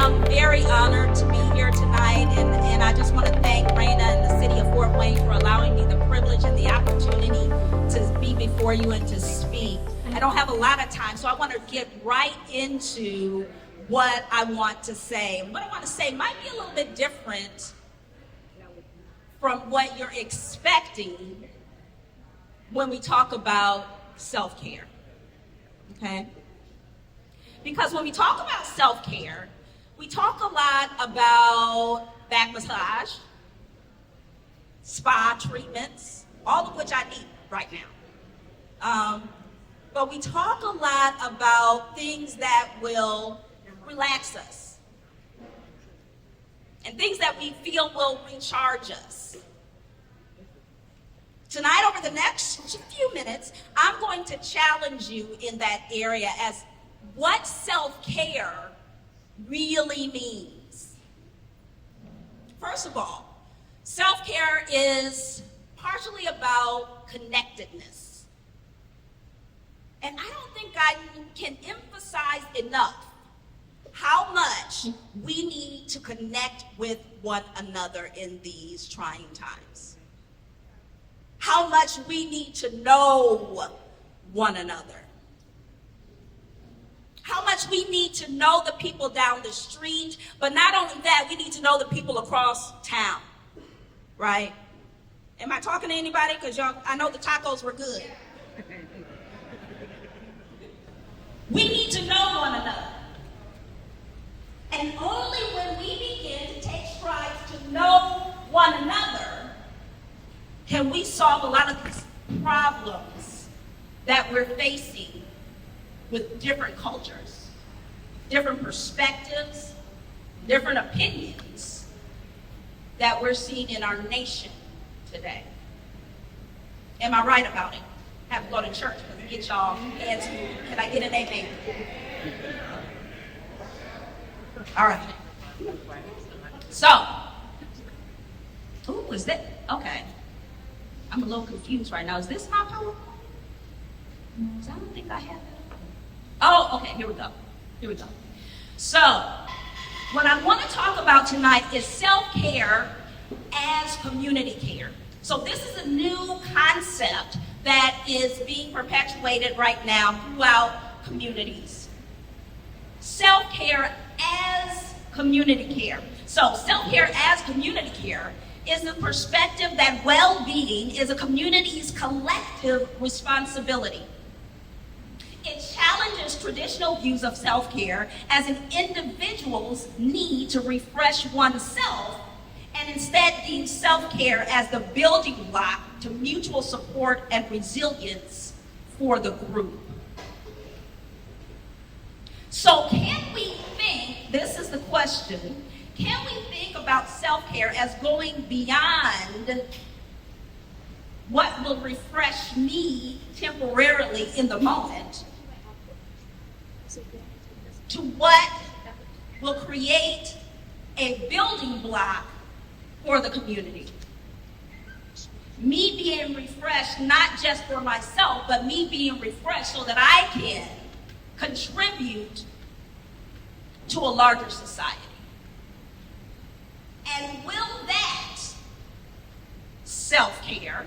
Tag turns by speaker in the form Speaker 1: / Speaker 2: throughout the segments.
Speaker 1: am very honored to be here tonight, and I just want to thank Raina and the city of Fort Wayne for allowing me the privilege and the opportunity to be before you and to speak. I don't have a lot of time, so I want to get right into what I want to say. What I want to say might be a little bit different from what you're expecting when we talk about self-care, okay? Because when we talk about self-care, we talk a lot about back massage, spa treatments, all of which I need right now. But we talk a lot about things that will relax us and things that we feel will recharge us. Tonight, over the next few minutes, I'm going to challenge you in that area as what self-care really means. First of all, self-care is partially about connectedness. And I don't think I can emphasize enough how much we need to connect with one another in these trying times. How much we need to know one another. How much we need to know the people down the street, but not only that, we need to know the people across town, right? Am I talking to anybody? Because y'all, I know the tacos were good. We need to know one another. And only when we begin to take strides to know one another can we solve a lot of these problems that we're facing with different cultures, different perspectives, different opinions that we're seeing in our nation today. Am I right about it? I have to go to church to get y'all hands moving. Can I get an amen? All right. So, who is that? Okay. I'm a little confused right now. Is this my PowerPoint? I don't think I have it. Oh, okay, here we go. Here we go. So, what I want to talk about tonight is self-care as community care. So this is a new concept that is being perpetuated right now throughout communities. Self-care as community care. So self-care as community care is the perspective that well-being is a community's collective responsibility. It challenges traditional views of self-care as an individual's need to refresh oneself, and instead deems self-care as the building block to mutual support and resilience for the group. So can we think, this is the question, can we think about self-care as going beyond what will refresh me temporarily in the moment to what will create a building block for the community? Me being refreshed, not just for myself, but me being refreshed so that I can contribute to a larger society. And will that self-care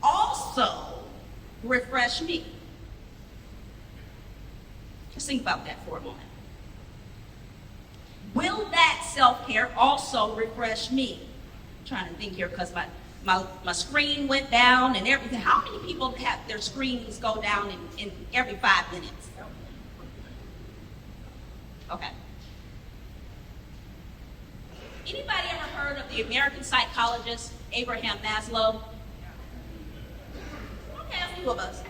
Speaker 1: also refresh me? Just think about that for a moment. Will that self-care also refresh me? I'm trying to think here because my screen went down and everything. How many people have their screens go down in every 5 minutes? Okay. Anybody ever heard of the American psychologist Abraham Maslow? Okay, a few of us.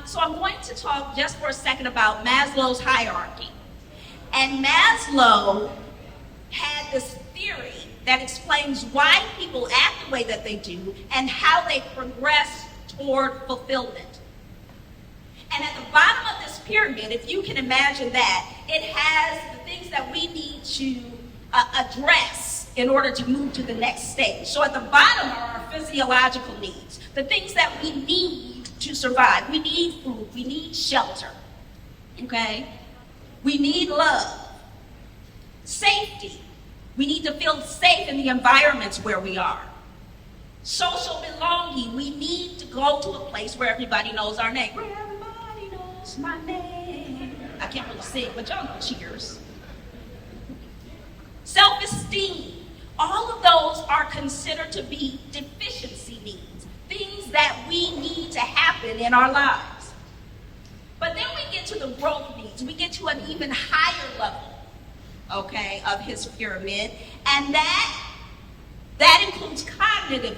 Speaker 1: So I'm going to talk just for a second about Maslow's hierarchy. And Maslow had this theory that explains why people act the way that they do and how they progress toward fulfillment. And at the bottom of this pyramid, if you can imagine that, it has the things that we need to address in order to move to the next stage. So at the bottom are our physiological needs, the things that we need to survive. We need food, we need shelter, okay? We need love, safety. We need to feel safe in the environments where we are. Social belonging. We need to go to a place where everybody knows our name. Where everybody knows my name. I can't really sing, but y'all know Cheers. Self-esteem. All of those are considered to be deficiency needs, things that we need to happen in our lives. But then we get to the growth needs. We get to an even higher level, okay, of his pyramid, and that includes cognitive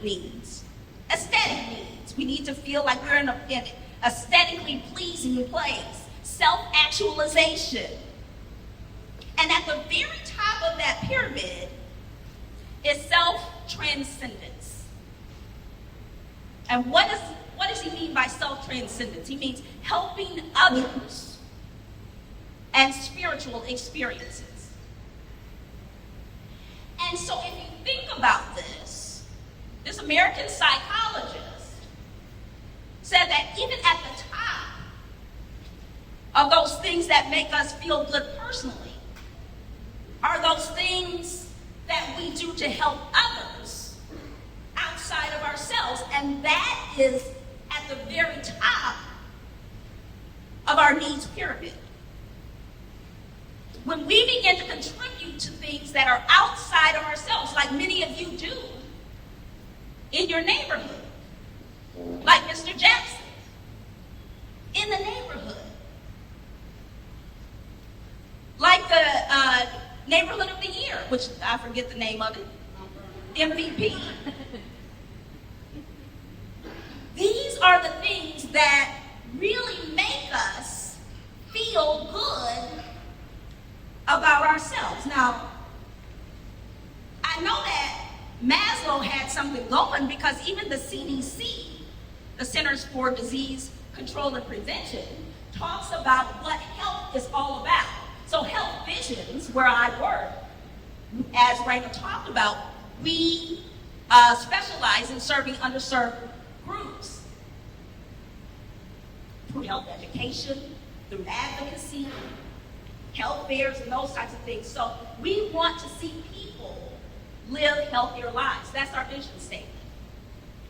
Speaker 1: needs, aesthetic needs. We need to feel like we're in an aesthetically pleasing place, self-actualization. And at the very top of that pyramid is self-transcendence. And what does he mean by self-transcendence? He means helping others and spiritual experiences. And so if you think about this American psychologist said that even at the top of those things that make us feel good personally are those things that we do to help others outside of ourselves. And that is at the very top of our needs pyramid. When we begin to contribute to things that are outside of ourselves, like many of you do in your neighborhood, like Mr. Jackson, in the neighborhood, like the Neighborhood of the Year, which I forget the name of it, MVP. These are the things that really make us feel good about ourselves. Now, I know that Maslow had something going because even the CDC, the Centers for Disease Control and Prevention, talks about what health is all about. So Health Visions, where I work, as Raina talked about, we specialize in serving underserved groups through health education, through advocacy, health fairs, and those types of things. So we want to see people live healthier lives. That's our vision statement.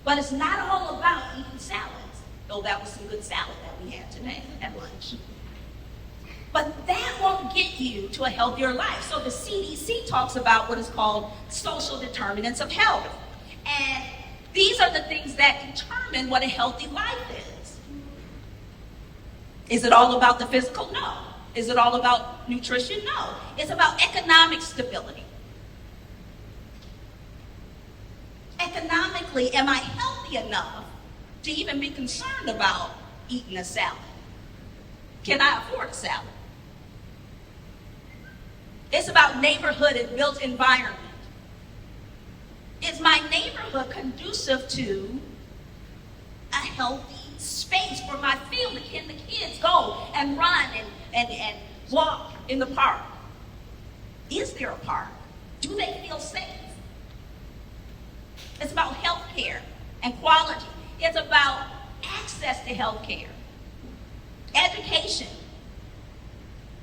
Speaker 1: But it's not all about eating salads, though that was some good salad that we had today at lunch. But that won't get you to a healthier life. So the CDC talks about what is called social determinants of health. And these are the things that determine what a healthy life is. Is it all about the physical? No. Is it all about nutrition? No. It's about economic stability. Economically, am I healthy enough to even be concerned about eating a salad? Can I afford a salad? It's about neighborhood and built environment. Is my neighborhood conducive to a healthy space for my family? Can the kids go and run and walk in the park? Is there a park? Do they feel safe? It's about health care and quality. It's about access to health care, education.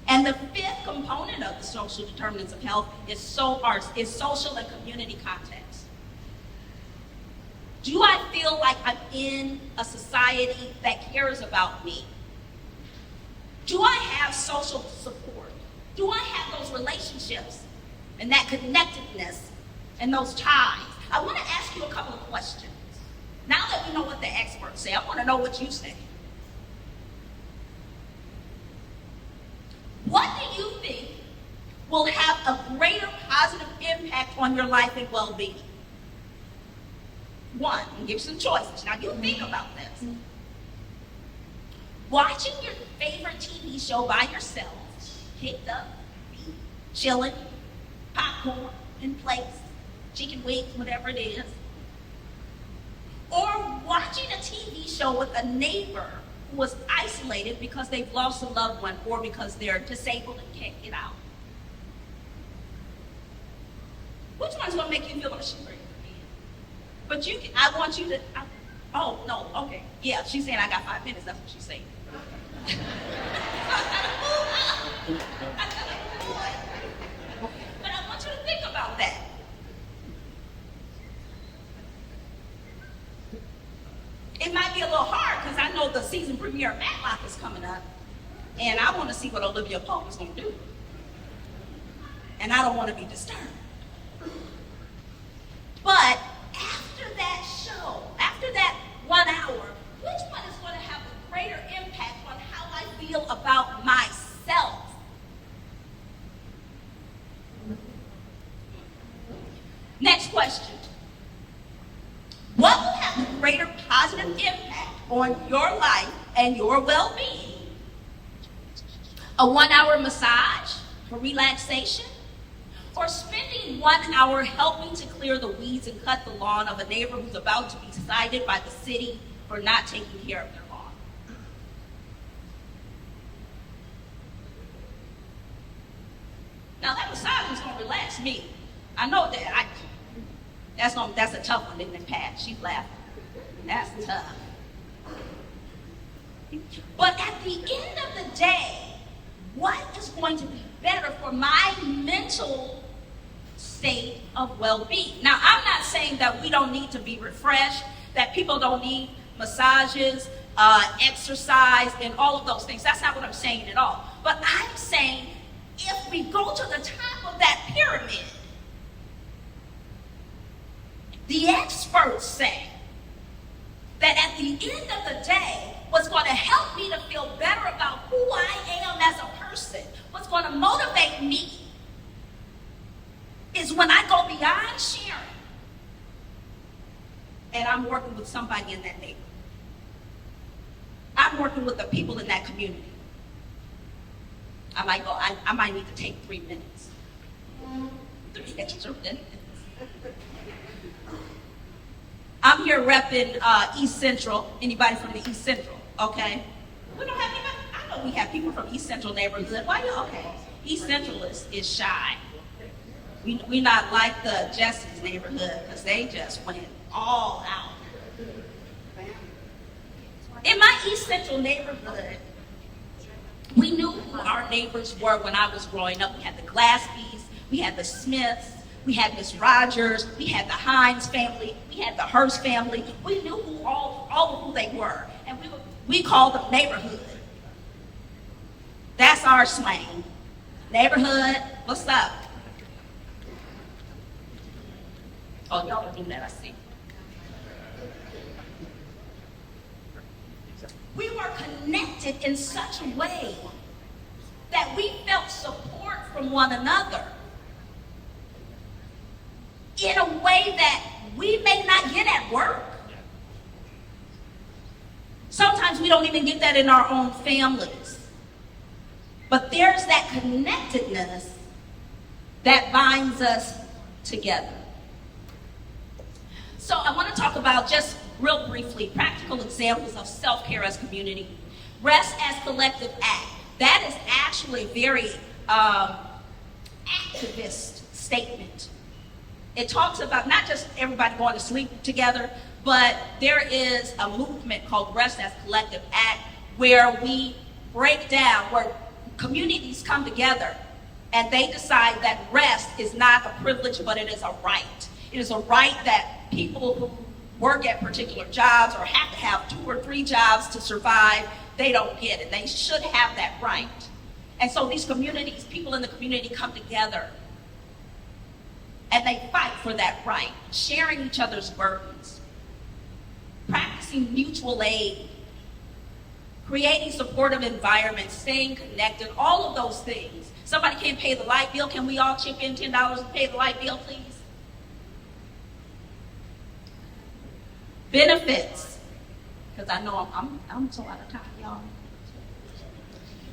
Speaker 1: And the fifth component of the social determinants of health is social and community context. Do I feel like I'm in a society that cares about me? Do I have social support? Do I have those relationships and that connectedness and those ties? I want to ask you a couple of questions. Now that we know what the experts say, I want to know what you say. What do you think will have a greater positive impact on your life and well-being? One, I'll give you some choices. Now you think about this. Watching your favorite TV show by yourself, kicked up, chilling, popcorn in place, chicken wings, whatever it is. Or watching a TV show with a neighbor who was isolated because they've lost a loved one or because they're disabled and can't get out. Which one's gonna make you feel like she's ready? But I want you to, oh, no, okay. Yeah, she's saying I got 5 minutes, that's what she's saying. But I want you to think about that. It might be a little hard because I know the season premiere of Matlock is coming up, and I want to see what Olivia Pope is going to do. And I don't want to be disturbed. But after that show, after that 1 hour, which one is going to have a greater impact on how I feel about myself? Next question. What will have a greater positive impact on your life and your well-being? A 1 hour massage for relaxation? Or spending 1 hour helping to clear the weeds and cut the lawn of a neighbor who's about to be cited by the city for not taking care of their lawn? Now that massage is going to relax me. I know that. That's a tough one, isn't it, Pat? She's laughing. That's tough. But at the end of the day, what is going to be better for my mental state of well-being? Now, I'm not saying that we don't need to be refreshed, that people don't need massages, exercise, and all of those things. That's not what I'm saying at all. But I'm saying if we go to the top of that pyramid, the experts say that at the end of the day, what's going to help me to feel better about who I am as a person, what's going to motivate me, is when I go beyond sharing and I'm working with somebody in that neighborhood. I'm working with the people in that community. I might need to take 3 minutes. 3 extra minutes. I'm here repping East Central. Anybody from the East Central? Okay. We don't have anybody. I know we have people from East Central neighborhood. Why you okay? East Central is shy. We not like the Jesse's neighborhood because they just went all out. In my East Central neighborhood, we knew who our neighbors were when I was growing up. We had the Glaspys, we had the Smiths, we had Miss Rogers, we had the Hines family, we had the Hearst family. We knew all of who they were, and we called them neighborhood. That's our slang. Neighborhood, what's up? Oh, y'all don't do that, I see. We were connected in such a way that we felt support from one another in a way that we may not get at work. Sometimes we don't even get that in our own families. But there's that connectedness that binds us together. So I want to talk about, just real briefly, practical examples of self-care as community. Rest as collective act. That is actually a very activist statement. It talks about not just everybody going to sleep together, but there is a movement called Rest as Collective Act where we break down, where communities come together and they decide that rest is not a privilege, but it is a right. It is a right that people who work at particular jobs or have to have 2 or 3 jobs to survive, they don't get it. They should have that right. And so these communities, people in the community come together and they fight for that right, sharing each other's burdens, practicing mutual aid, creating supportive environments, staying connected, all of those things. Somebody can't pay the light bill. Can we all chip in $10 and pay the light bill, please? Benefits, because I know I'm so out of time, y'all.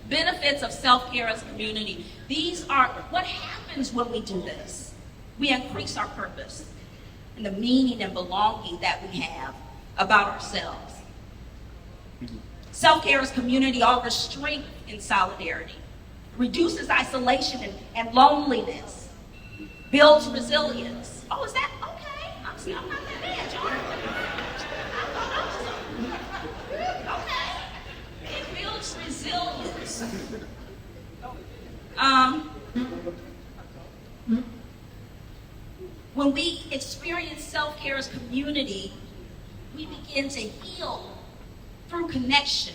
Speaker 1: Benefits of self-care as a community. These are what happens when we do this. We increase our purpose and the meaning and belonging that we have about ourselves. Self-care as community offers strength in solidarity, reduces isolation and loneliness, builds resilience. Oh, is that okay? I'm not that bad, y'all. I thought I was okay. It builds resilience. self-care as community, we begin to heal through connection.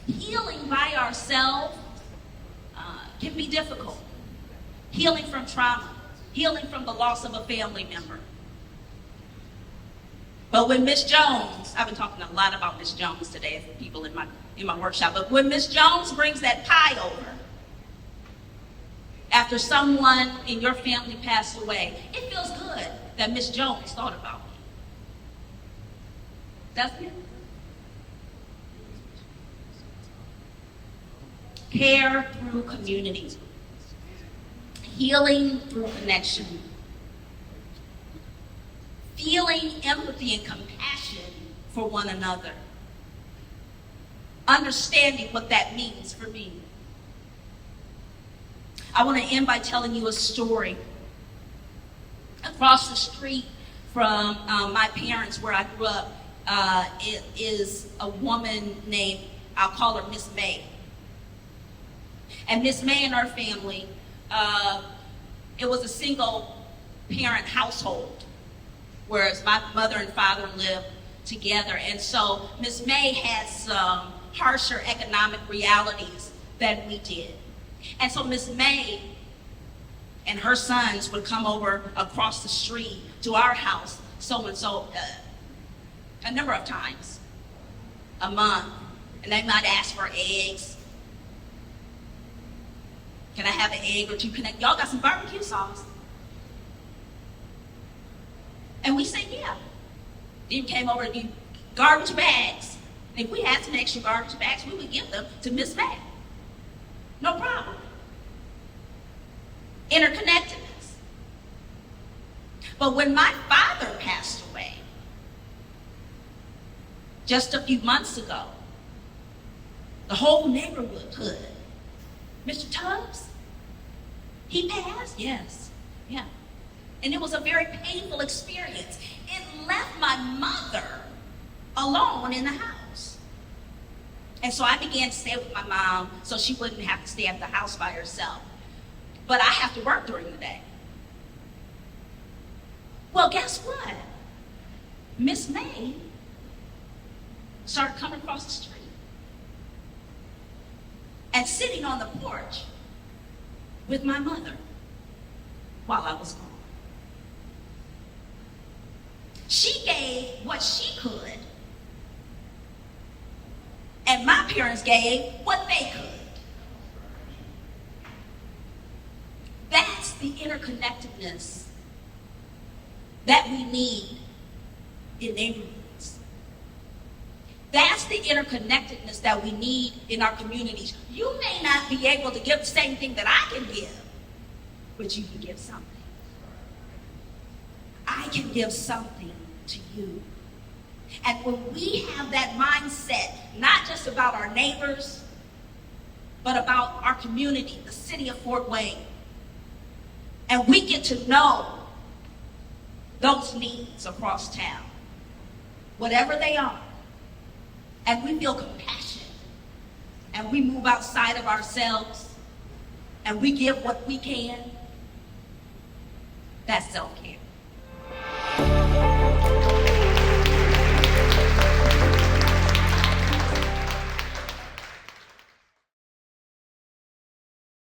Speaker 1: Healing by ourselves can be difficult. Healing from trauma, healing from the loss of a family member. But when Miss Jones, I've been talking a lot about Miss Jones today for people in my workshop, but when Miss Jones brings that pie over, after someone in your family passed away, it feels good that Miss Jones thought about me. Doesn't it? Care through community. Healing through connection. Feeling empathy and compassion for one another. Understanding what that means for me. I want to end by telling you a story. Across the street from my parents, where I grew up, it is a woman named, I'll call her Miss May. And Miss May and her family, it was a single parent household, whereas my mother and father lived together. And so Miss May had some harsher economic realities than we did. And so Miss May and her sons would come over across the street to our house a number of times a month. And they might ask for eggs. Can I have an egg or two? Y'all got some barbecue sauce? And we said, yeah. Then came over to garbage bags. And if we had some extra garbage bags, we would give them to Miss May. No problem. Interconnectedness. But when my father passed away, just a few months ago, the whole neighborhood, Mr. Tubbs, he passed? Yes. Yeah. And it was a very painful experience. It left my mother alone in the house. And so I began to stay with my mom so she wouldn't have to stay at the house by herself. But I have to work during the day. Well, guess what? Miss May started coming across the street and sitting on the porch with my mother while I was gone. She gave what she could, and my parents gave what they could. That's the interconnectedness that we need in neighborhoods. That's the interconnectedness that we need in our communities. You may not be able to give the same thing that I can give, but you can give something. I can give something to you. And when we have that mindset, not just about our neighbors, but about our community, the city of Fort Wayne, and we get to know those needs across town, whatever they are, and we feel compassion, and we move outside of ourselves, and we give what we can, that's self-care.